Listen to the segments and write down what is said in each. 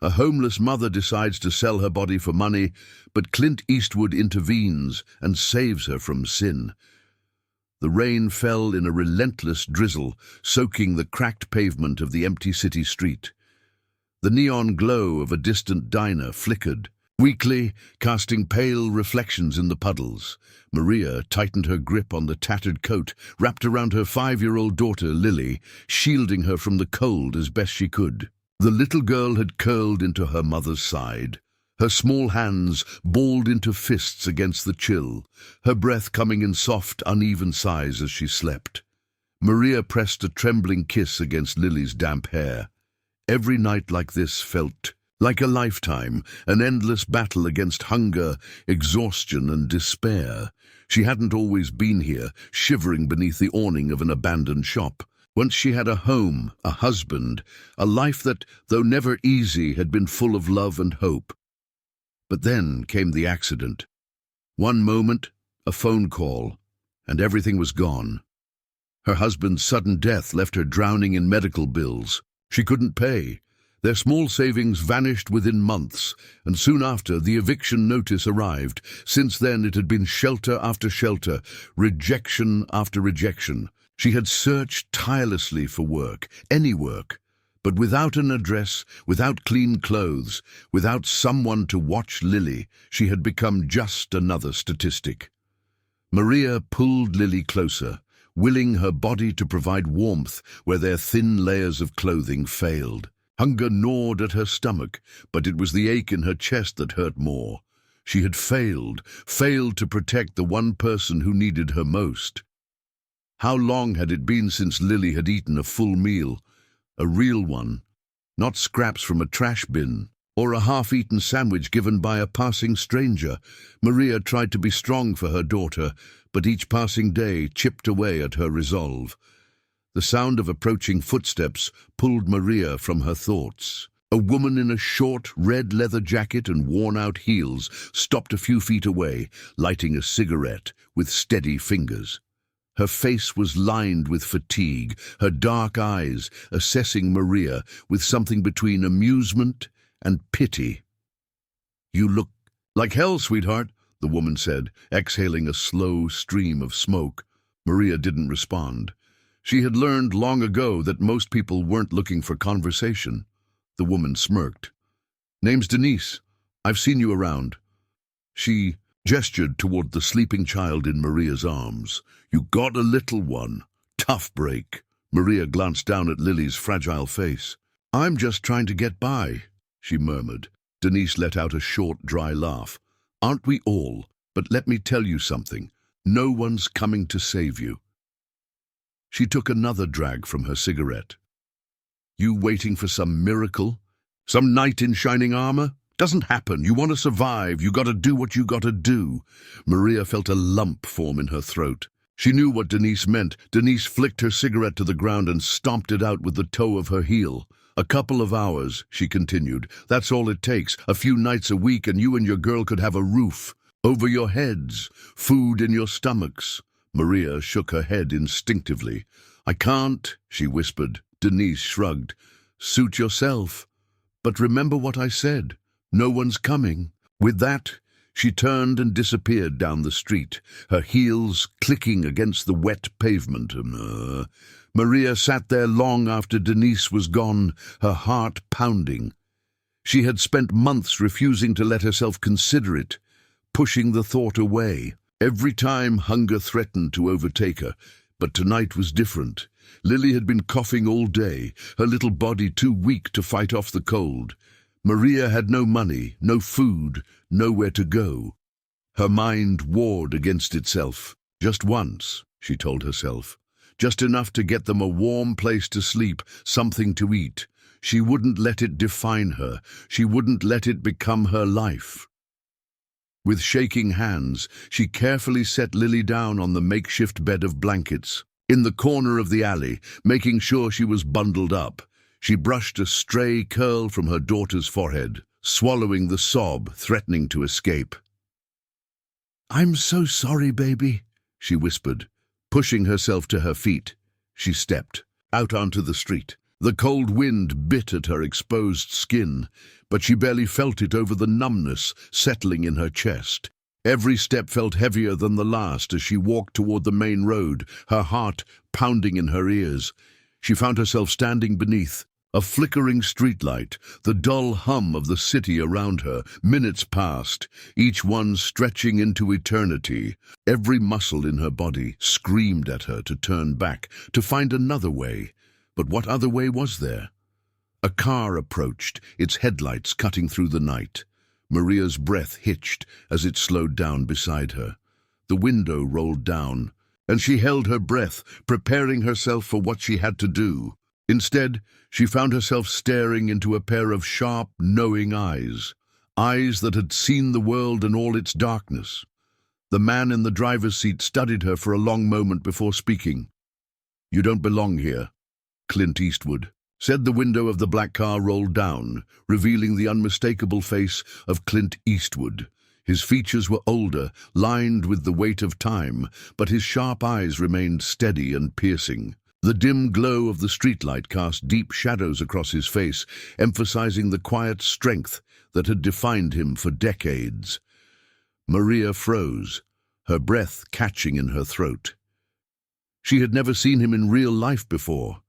A homeless mother decides to sell her body for money, but Clint Eastwood intervenes and saves her from sin. The rain fell in a relentless drizzle, soaking the cracked pavement of the empty city street. The neon glow of a distant diner flickered, weakly, casting pale reflections in the puddles. Maria tightened her grip on the tattered coat, wrapped around her 5-year-old daughter, Lily, shielding her from the cold as best she could. The little girl had curled into her mother's side, her small hands balled into fists against the chill, her breath coming in soft, uneven sighs as she slept. Maria pressed a trembling kiss against Lily's damp hair. Every night like this felt like a lifetime, an endless battle against hunger, exhaustion, and despair. She hadn't always been here, shivering beneath the awning of an abandoned shop. Once she had a home, a husband, a life that, though never easy, had been full of love and hope. But then came the accident. One moment, a phone call, and everything was gone. Her husband's sudden death left her drowning in medical bills. She couldn't pay. Their small savings vanished within months, and soon after the eviction notice arrived. Since then it had been shelter after shelter, rejection after rejection. She had searched tirelessly for work, any work, but without an address, without clean clothes, without someone to watch Lily, she had become just another statistic. Maria pulled Lily closer, willing her body to provide warmth where their thin layers of clothing failed. Hunger gnawed at her stomach, but it was the ache in her chest that hurt more. She had failed to protect the one person who needed her most. How long had it been since Lily had eaten a full meal? A real one, not scraps from a trash bin, or a half-eaten sandwich given by a passing stranger. Maria tried to be strong for her daughter, but each passing day chipped away at her resolve. The sound of approaching footsteps pulled Maria from her thoughts. A woman in a short, red leather jacket and worn-out heels stopped a few feet away, lighting a cigarette with steady fingers. Her face was lined with fatigue, her dark eyes assessing Maria with something between amusement and pity. "You look like hell, sweetheart," the woman said, exhaling a slow stream of smoke. Maria didn't respond. She had learned long ago that most people weren't looking for conversation. The woman smirked. "Name's Denise. I've seen you around." She gestured toward the sleeping child in Maria's arms. "You got a little one. Tough break." Maria glanced down at Lily's fragile face. "I'm just trying to get by," she murmured. Denise let out a short, dry laugh. "Aren't we all? But let me tell you something. No one's coming to save you." She took another drag from her cigarette. "You waiting for some miracle? Some knight in shining armor? Doesn't happen. You want to survive. You gotta do what you gotta do." Maria felt a lump form in her throat. She knew what Denise meant. Denise flicked her cigarette to the ground and stomped it out with the toe of her heel. "A couple of hours," she continued. "That's all it takes. A few nights a week and you and your girl could have a roof over your heads, food in your stomachs." Maria shook her head instinctively. "I can't," she whispered. Denise shrugged. "Suit yourself. But remember what I said. No one's coming." With that, she turned and disappeared down the street, her heels clicking against the wet pavement. Maria sat there long after Denise was gone, her heart pounding. She had spent months refusing to let herself consider it, pushing the thought away. Every time hunger threatened to overtake her, but tonight was different. Lily had been coughing all day, her little body too weak to fight off the cold. Maria had no money, no food, nowhere to go. Her mind warred against itself. Just once, she told herself. Just enough to get them a warm place to sleep, something to eat. She wouldn't let it define her. She wouldn't let it become her life. With shaking hands, she carefully set Lily down on the makeshift bed of blankets, in the corner of the alley, making sure she was bundled up. She brushed a stray curl from her daughter's forehead, swallowing the sob threatening to escape. "I'm so sorry, baby," she whispered. Pushing herself to her feet, she stepped out onto the street. The cold wind bit at her exposed skin, but she barely felt it over the numbness settling in her chest. Every step felt heavier than the last as she walked toward the main road, her heart pounding in her ears. She found herself standing beneath a flickering streetlight, the dull hum of the city around her. Minutes passed, each one stretching into eternity. Every muscle in her body screamed at her to turn back, to find another way. But what other way was there? A car approached, its headlights cutting through the night. Maria's breath hitched as it slowed down beside her. The window rolled down, and she held her breath, preparing herself for what she had to do. Instead, she found herself staring into a pair of sharp, knowing eyes, eyes that had seen the world in all its darkness. The man in the driver's seat studied her for a long moment before speaking. "You don't belong here, Clint Eastwood," said. The window of the black car rolled down, revealing the unmistakable face of Clint Eastwood. His features were older, lined with the weight of time, but his sharp eyes remained steady and piercing. The dim glow of the streetlight cast deep shadows across his face, emphasizing the quiet strength that had defined him for decades. Maria froze, her breath catching in her throat. She had never seen him in real life before,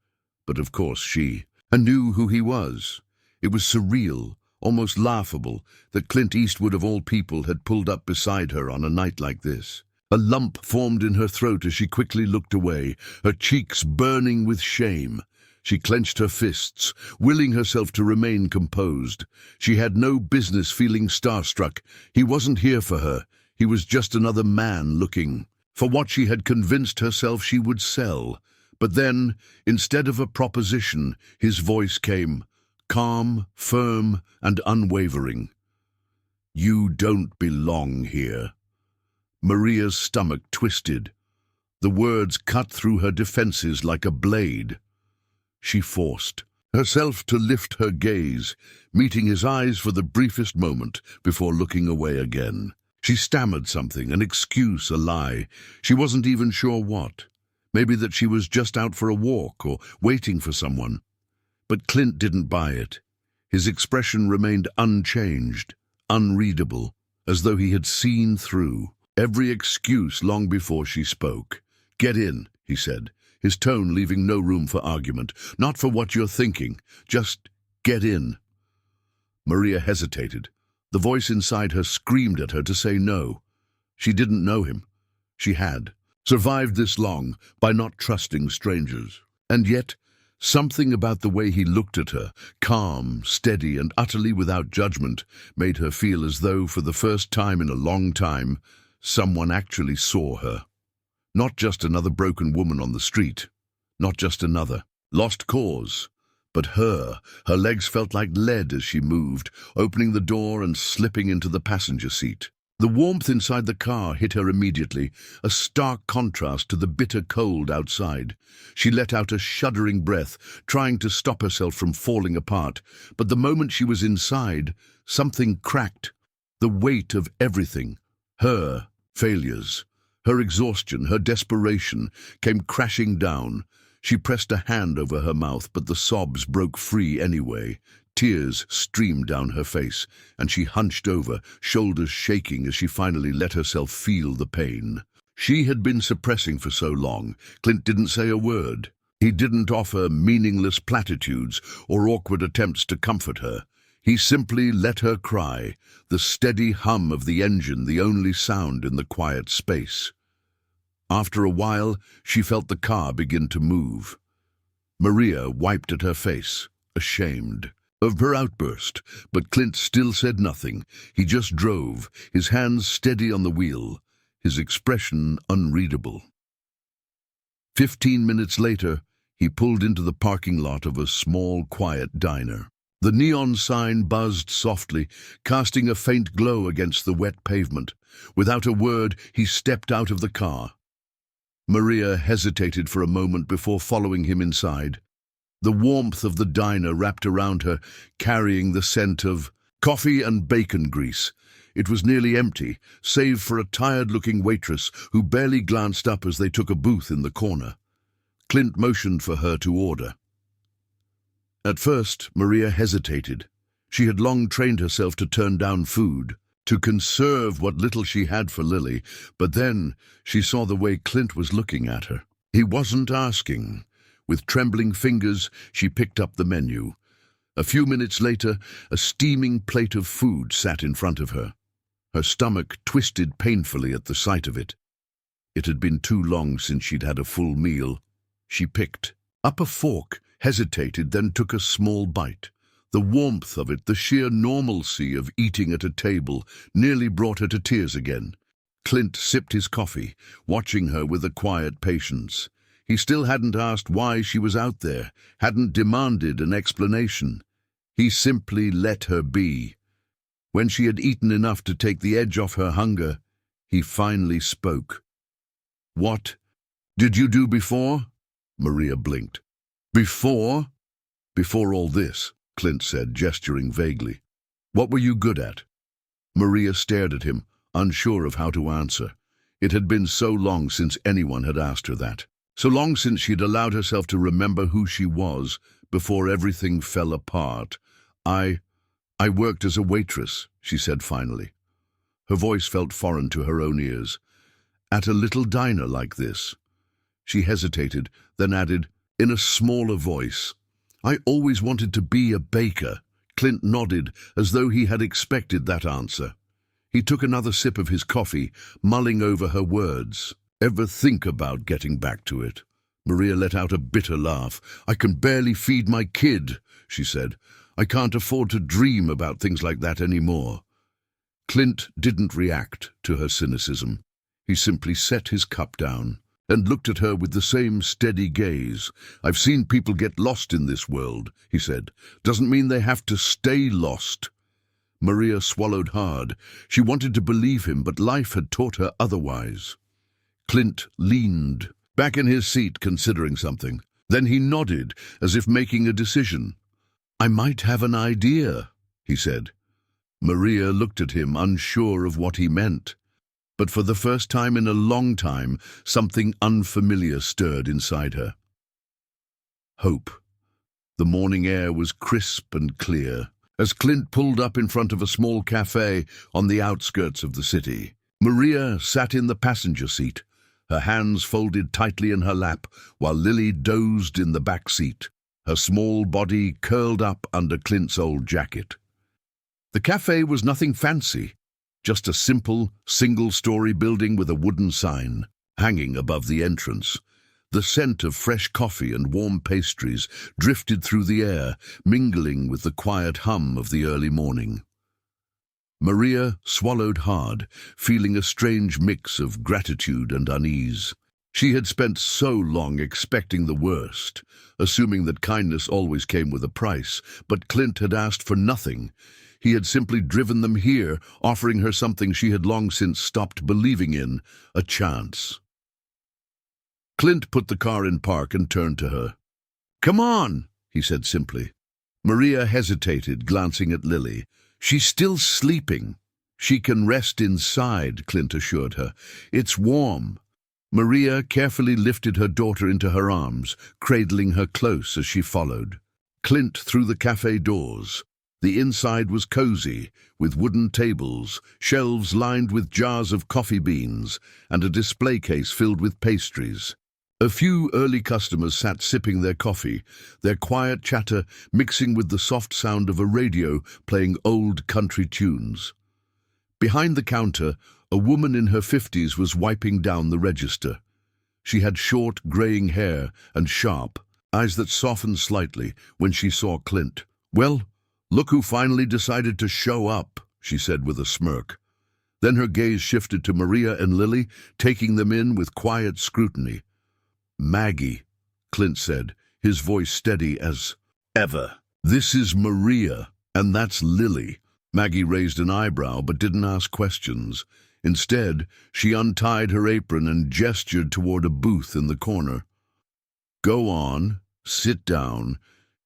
but of course she knew who he was. It was surreal, almost laughable, that Clint Eastwood of all people had pulled up beside her on a night like this. A lump formed in her throat as she quickly looked away, her cheeks burning with shame. She clenched her fists, willing herself to remain composed. She had no business feeling starstruck. He wasn't here for her. He was just another man looking for what she had convinced herself she would sell. But then, instead of a proposition, his voice came, calm, firm, and unwavering. "You don't belong here." Maria's stomach twisted. The words cut through her defenses like a blade. She forced herself to lift her gaze, meeting his eyes for the briefest moment before looking away again. She stammered something, an excuse, a lie. She wasn't even sure what. Maybe that she was just out for a walk or waiting for someone. But Clint didn't buy it. His expression remained unchanged, unreadable, as though he had seen through every excuse long before she spoke. "Get in," he said, his tone leaving no room for argument. "Not for what you're thinking. Just get in." Maria hesitated. The voice inside her screamed at her to say no. She didn't know him. She had survived this long by not trusting strangers. And yet, something about the way he looked at her, calm, steady, and utterly without judgment, made her feel as though, for the first time in a long time, someone actually saw her. Not just another broken woman on the street. Not just another lost cause. But her legs felt like lead as she moved, opening the door and slipping into the passenger seat. The warmth inside the car hit her immediately, a stark contrast to the bitter cold outside. She let out a shuddering breath, trying to stop herself from falling apart. But the moment she was inside, something cracked. The weight of everything, her failures, her exhaustion, her desperation, came crashing down. She pressed a hand over her mouth, but the sobs broke free anyway. Tears streamed down her face, and she hunched over, shoulders shaking as she finally let herself feel the pain. She had been suppressing for so long. Clint didn't say a word. He didn't offer meaningless platitudes or awkward attempts to comfort her. He simply let her cry, the steady hum of the engine the only sound in the quiet space. After a while, she felt the car begin to move. Maria wiped at her face, ashamed of her outburst, but Clint still said nothing. He just drove, his hands steady on the wheel, his expression unreadable. 15 minutes later, he pulled into the parking lot of a small, quiet diner. The neon sign buzzed softly, casting a faint glow against the wet pavement. Without a word, he stepped out of the car. Maria hesitated for a moment before following him inside. The warmth of the diner wrapped around her, carrying the scent of coffee and bacon grease. It was nearly empty, save for a tired-looking waitress who barely glanced up as they took a booth in the corner. Clint motioned for her to order. At first, Maria hesitated. She had long trained herself to turn down food, to conserve what little she had for Lily, but then she saw the way Clint was looking at her. He wasn't asking. With trembling fingers, she picked up the menu. A few minutes later, a steaming plate of food sat in front of her. Her stomach twisted painfully at the sight of it. It had been too long since she'd had a full meal. She picked up a fork, hesitated, then took a small bite. The warmth of it, the sheer normalcy of eating at a table, nearly brought her to tears again. Clint sipped his coffee, watching her with a quiet patience. He still hadn't asked why she was out there, hadn't demanded an explanation. He simply let her be. When she had eaten enough to take the edge off her hunger, he finally spoke. "What did you do before?" Maria blinked. "Before?" "Before all this," Clint said, gesturing vaguely. "What were you good at?" Maria stared at him, unsure of how to answer. It had been so long since anyone had asked her that. So long since she'd allowed herself to remember who she was before everything fell apart. I worked as a waitress," she said finally. Her voice felt foreign to her own ears. "At a little diner like this." She hesitated, then added, in a smaller voice, "I always wanted to be a baker." Clint nodded, as though he had expected that answer. He took another sip of his coffee, mulling over her words. "Ever think about getting back to it?" Maria let out a bitter laugh. "I can barely feed my kid," she said. "I can't afford to dream about things like that anymore." Clint didn't react to her cynicism. He simply set his cup down and looked at her with the same steady gaze. "I've seen people get lost in this world," he said. "Doesn't mean they have to stay lost." Maria swallowed hard. She wanted to believe him, but life had taught her otherwise. Clint leaned back in his seat, considering something. Then he nodded, as if making a decision. "I might have an idea," he said. Maria looked at him, unsure of what he meant. But for the first time in a long time, something unfamiliar stirred inside her. Hope. The morning air was crisp and clear. As Clint pulled up in front of a small cafe on the outskirts of the city, Maria sat in the passenger seat, her hands folded tightly in her lap, while Lily dozed in the back seat, her small body curled up under Clint's old jacket. The cafe was nothing fancy, just a simple, single-story building with a wooden sign hanging above the entrance. The scent of fresh coffee and warm pastries drifted through the air, mingling with the quiet hum of the early morning. Maria swallowed hard, feeling a strange mix of gratitude and unease. She had spent so long expecting the worst, assuming that kindness always came with a price, but Clint had asked for nothing. He had simply driven them here, offering her something she had long since stopped believing in, a chance. Clint put the car in park and turned to her. "Come on," he said simply. Maria hesitated, glancing at Lily. "She's still sleeping." "She can rest inside," Clint assured her. "It's warm." Maria carefully lifted her daughter into her arms, cradling her close as she followed. Clint through the cafe doors. The inside was cozy, with wooden tables, shelves lined with jars of coffee beans, and a display case filled with pastries. A few early customers sat sipping their coffee, their quiet chatter mixing with the soft sound of a radio playing old country tunes. Behind the counter, a woman in her 50s was wiping down the register. She had short, graying hair and sharp eyes that softened slightly when she saw Clint. "Well, look who finally decided to show up," she said with a smirk. Then her gaze shifted to Maria and Lily, taking them in with quiet scrutiny. "Maggie," Clint said, his voice steady as ever. "This is Maria, and that's Lily." Maggie raised an eyebrow but didn't ask questions. Instead, she untied her apron and gestured toward a booth in the corner. "Go on, sit down.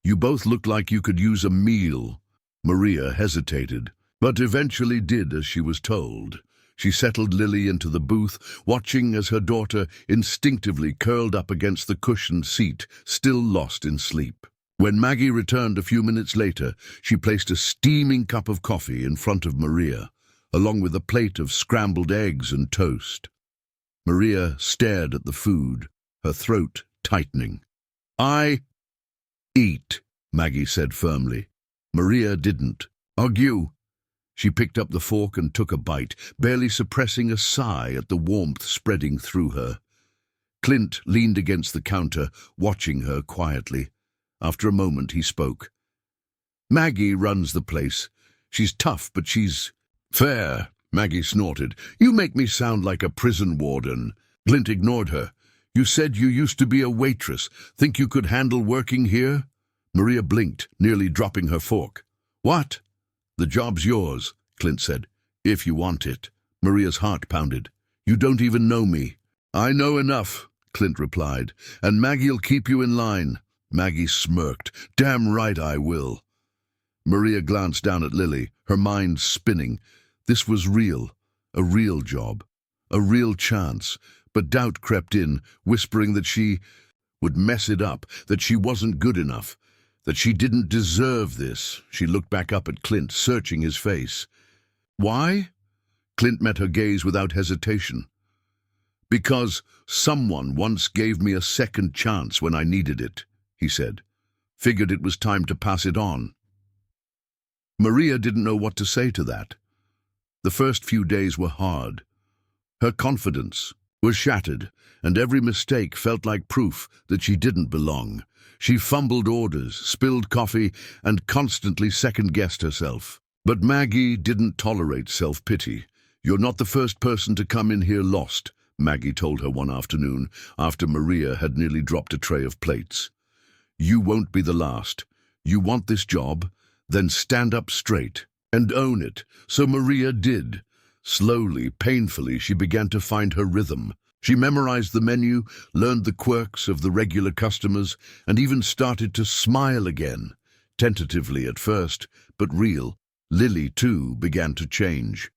You both look like you could use a meal." Maria hesitated, but eventually did as she was told. She settled Lily into the booth, watching as her daughter instinctively curled up against the cushioned seat, still lost in sleep. When Maggie returned a few minutes later, she placed a steaming cup of coffee in front of Maria, along with a plate of scrambled eggs and toast. Maria stared at the food, her throat tightening. "I eat," Maggie said firmly. Maria didn't argue. She picked up the fork and took a bite, barely suppressing a sigh at the warmth spreading through her. Clint leaned against the counter, watching her quietly. After a moment, he spoke. "Maggie runs the place. She's tough, but she's fair," Maggie snorted. "You make me sound like a prison warden." Clint ignored her. "You said you used to be a waitress. Think you could handle working here?" Maria blinked, nearly dropping her fork. "What?" "The job's yours," Clint said. "If you want it." Maria's heart pounded. "You don't even know me." "I know enough," Clint replied, "and Maggie'll keep you in line." Maggie smirked. "Damn right I will." Maria glanced down at Lily, her mind spinning. This was real, a real job, a real chance, but doubt crept in, whispering that she would mess it up, that she wasn't good enough, that she didn't deserve this. She looked back up at Clint, searching his face. "Why?" Clint met her gaze without hesitation. "Because someone once gave me a second chance when I needed it," he said. "Figured it was time to pass it on." Maria didn't know what to say to that. The first few days were hard. Her confidence was shattered, and every mistake felt like proof that she didn't belong. She fumbled orders, spilled coffee, and constantly second-guessed herself. But Maggie didn't tolerate self-pity. "You're not the first person to come in here lost," Maggie told her one afternoon, after Maria had nearly dropped a tray of plates. "You won't be the last. You want this job? Then stand up straight and own it." So Maria did. Slowly, painfully, she began to find her rhythm. She memorized the menu, learned the quirks of the regular customers, and even started to smile again. Tentatively at first, but real. Lily, too, began to change.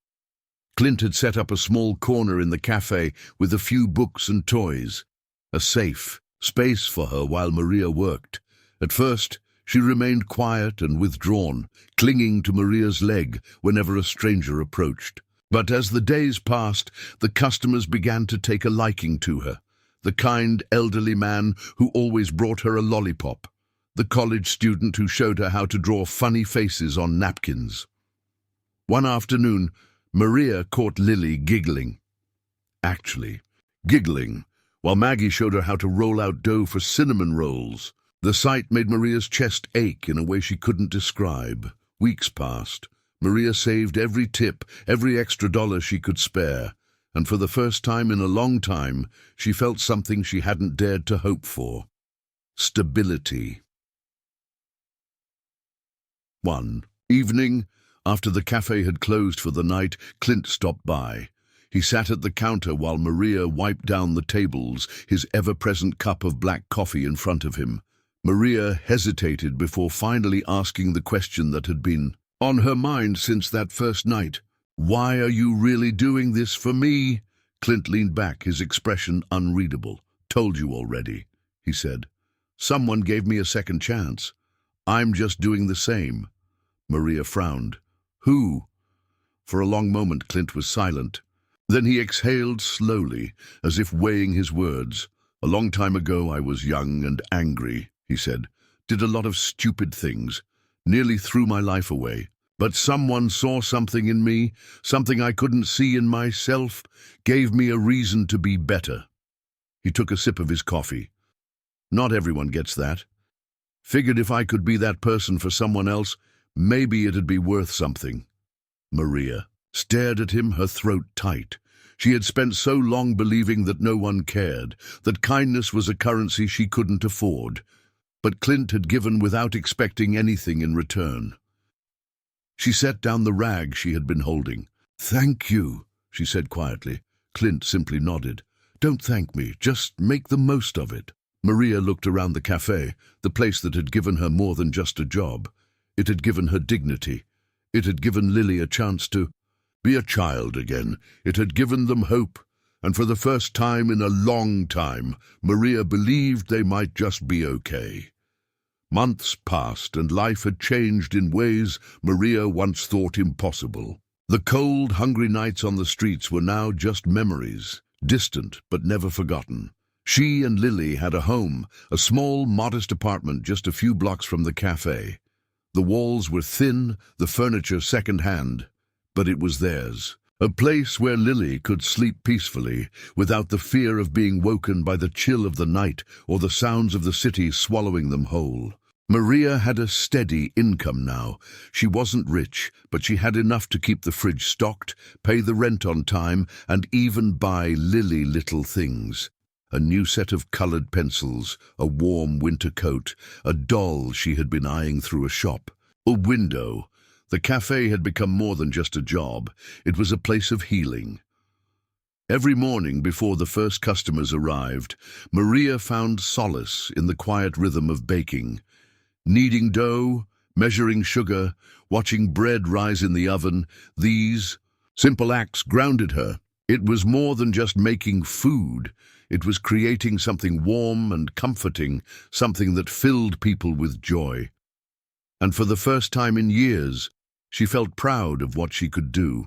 Clint had set up a small corner in the cafe with a few books and toys. A safe space for her while Maria worked. At first, she remained quiet and withdrawn, clinging to Maria's leg whenever a stranger approached. But as the days passed, the customers began to take a liking to her. The kind, elderly man who always brought her a lollipop. The college student who showed her how to draw funny faces on napkins. One afternoon, Maria caught Lily giggling. Actually, giggling, while Maggie showed her how to roll out dough for cinnamon rolls. The sight made Maria's chest ache in a way she couldn't describe. Weeks passed. Maria saved every tip, every extra dollar she could spare, and for the first time in a long time, she felt something she hadn't dared to hope for. Stability. One evening, after the cafe had closed for the night, Clint stopped by. He sat at the counter while Maria wiped down the tables, his ever-present cup of black coffee in front of him. Maria hesitated before finally asking the question that had been on her mind since that first night. "Why are you really doing this for me?" Clint leaned back, his expression unreadable. "Told you already," he said. "Someone gave me a second chance. I'm just doing the same." Maria frowned. "Who?" For a long moment Clint was silent. Then he exhaled slowly, as if weighing his words. "A long time ago I was young and angry," he said. "Did a lot of stupid things. Nearly threw my life away. But someone saw something in me, something I couldn't see in myself, gave me a reason to be better." He took a sip of his coffee. "Not everyone gets that. Figured if I could be that person for someone else, maybe it'd be worth something." Maria stared at him, her throat tight. She had spent so long believing that no one cared, that kindness was a currency she couldn't afford. But Clint had given without expecting anything in return. She set down the rag she had been holding. "Thank you," she said quietly. Clint simply nodded. "Don't thank me, just make the most of it." Maria looked around the cafe, the place that had given her more than just a job. It had given her dignity. It had given Lily a chance to be a child again. It had given them hope. And for the first time in a long time, Maria believed they might just be okay. Months passed, and life had changed in ways Maria once thought impossible. The cold, hungry nights on the streets were now just memories, distant but never forgotten. She and Lily had a home, a small, modest apartment just a few blocks from the cafe. The walls were thin, the furniture second-hand, but it was theirs. A place where Lily could sleep peacefully, without the fear of being woken by the chill of the night or the sounds of the city swallowing them whole. Maria had a steady income now. She wasn't rich, but she had enough to keep the fridge stocked, pay the rent on time, and even buy Lily little things. A new set of colored pencils, a warm winter coat, a doll she had been eyeing through a shop, a window. The cafe had become more than just a job. It was a place of healing. Every morning before the first customers arrived, Maria found solace in the quiet rhythm of baking. Kneading dough, measuring sugar, watching bread rise in the oven, these simple acts grounded her. It was more than just making food. It was creating something warm and comforting, something that filled people with joy. And for the first time in years, she felt proud of what she could do.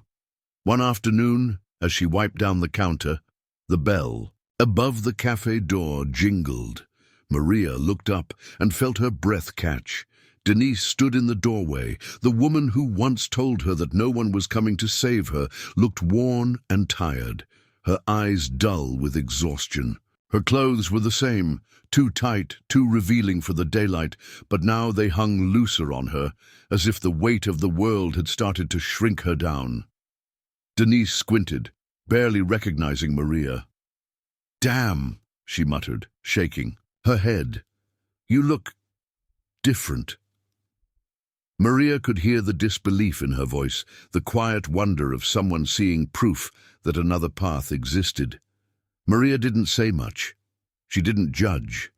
One afternoon, as she wiped down the counter, the bell above the cafe door jingled. Maria looked up and felt her breath catch. Denise stood in the doorway. The woman who once told her that no one was coming to save her looked worn and tired, her eyes dull with exhaustion. Her clothes were the same, too tight, too revealing for the daylight, but now they hung looser on her, as if the weight of the world had started to shrink her down. Denise squinted, barely recognizing Maria. "Damn," she muttered, shaking her head. "You look different." Maria could hear the disbelief in her voice, the quiet wonder of someone seeing proof that another path existed. Maria didn't say much. She didn't judge.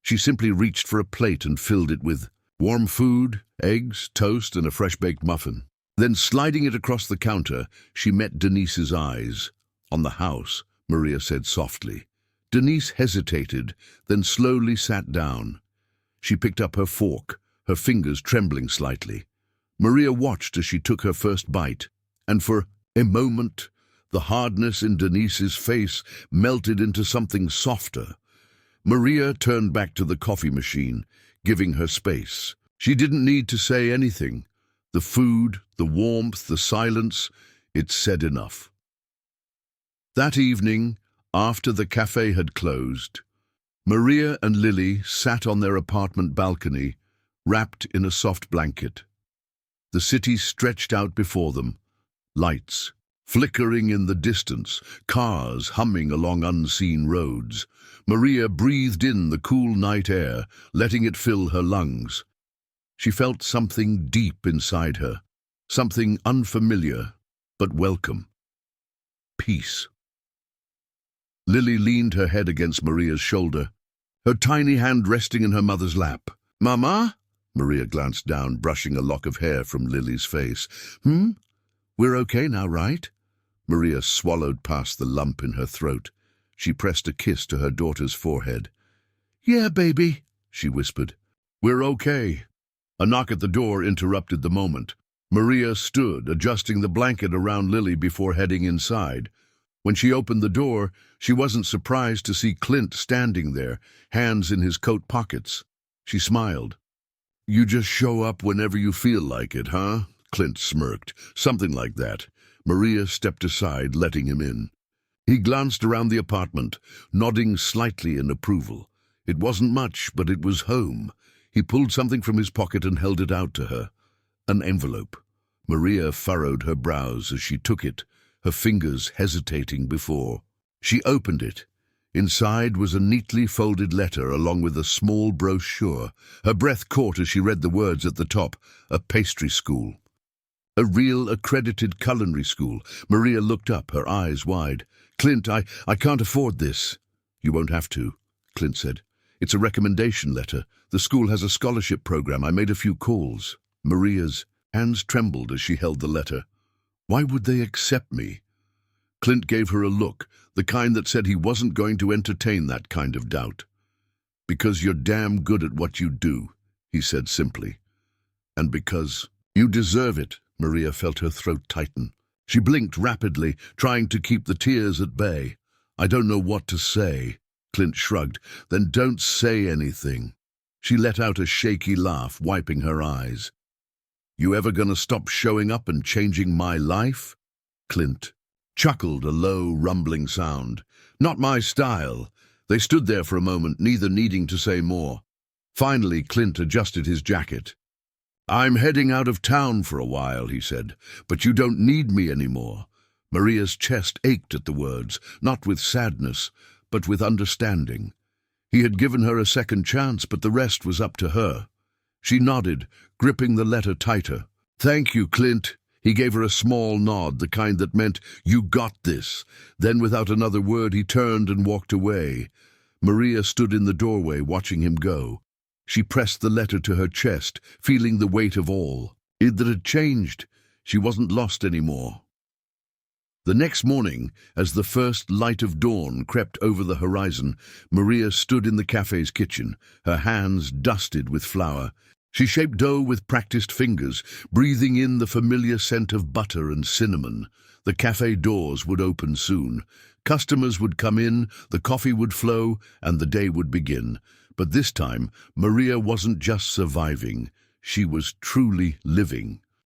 She simply reached for a plate and filled it with warm food, eggs, toast, and a fresh-baked muffin. Then, sliding it across the counter, she met Denise's eyes. "On the house," Maria said softly. Denise hesitated, then slowly sat down. She picked up her fork, her fingers trembling slightly. Maria watched as she took her first bite, and for a moment, the hardness in Denise's face melted into something softer. Maria turned back to the coffee machine, giving her space. She didn't need to say anything. The food, the warmth, the silence, it said enough. That evening, after the cafe had closed, Maria and Lily sat on their apartment balcony, wrapped in a soft blanket. The city stretched out before them, lights flickering in the distance, cars humming along unseen roads. Maria breathed in the cool night air, letting it fill her lungs. She felt something deep inside her, something unfamiliar but welcome. Peace. Lily leaned her head against Maria's shoulder, her tiny hand resting in her mother's lap. "Mama?" Maria glanced down, brushing a lock of hair from Lily's face. We're okay now, right?" Maria swallowed past the lump in her throat. She pressed a kiss to her daughter's forehead. "Yeah, baby," she whispered. "We're okay." A knock at the door interrupted the moment. Maria stood, adjusting the blanket around Lily before heading inside. When she opened the door, she wasn't surprised to see Clint standing there, hands in his coat pockets. She smiled. "You just show up whenever you feel like it, huh?" Clint smirked. "Something like that." Maria stepped aside, letting him in. He glanced around the apartment, nodding slightly in approval. It wasn't much, but it was home. He pulled something from his pocket and held it out to her. An envelope. Maria furrowed her brows as she took it, her fingers hesitating before. She opened it. Inside was a neatly folded letter along with a small brochure. Her breath caught as she read the words at the top, "A pastry school." A real accredited culinary school. Maria looked up, her eyes wide. "Clint, I can't afford this." "You won't have to," Clint said. "It's a recommendation letter. The school has a scholarship program. I made a few calls." Maria's hands trembled as she held the letter. "Why would they accept me?" Clint gave her a look, the kind that said he wasn't going to entertain that kind of doubt. "Because you're damn good at what you do," he said simply. And because you deserve it, Maria felt her throat tighten. She blinked rapidly, trying to keep the tears at bay. I don't know what to say. Clint shrugged. Then don't say anything. She let out a shaky laugh, wiping her eyes. You ever gonna stop showing up and changing my life? Clint chuckled, a low, rumbling sound. Not my style. They stood there for a moment, neither needing to say more. Finally, Clint adjusted his jacket. I'm heading out of town for a while, he said, but you don't need me anymore. Maria's chest ached at the words, not with sadness, but with understanding. He had given her a second chance, but the rest was up to her. She nodded, gripping the letter tighter. Thank you, Clint. He gave her a small nod, the kind that meant, you got this. Then, without another word, he turned and walked away. Maria stood in the doorway, watching him go. She pressed the letter to her chest, feeling the weight of all. It had changed. She wasn't lost anymore. The next morning, as the first light of dawn crept over the horizon, Maria stood in the cafe's kitchen, her hands dusted with flour. She shaped dough with practiced fingers, breathing in the familiar scent of butter and cinnamon. The cafe doors would open soon. Customers would come in, the coffee would flow, and the day would begin. But this time, Maria wasn't just surviving. She was truly living.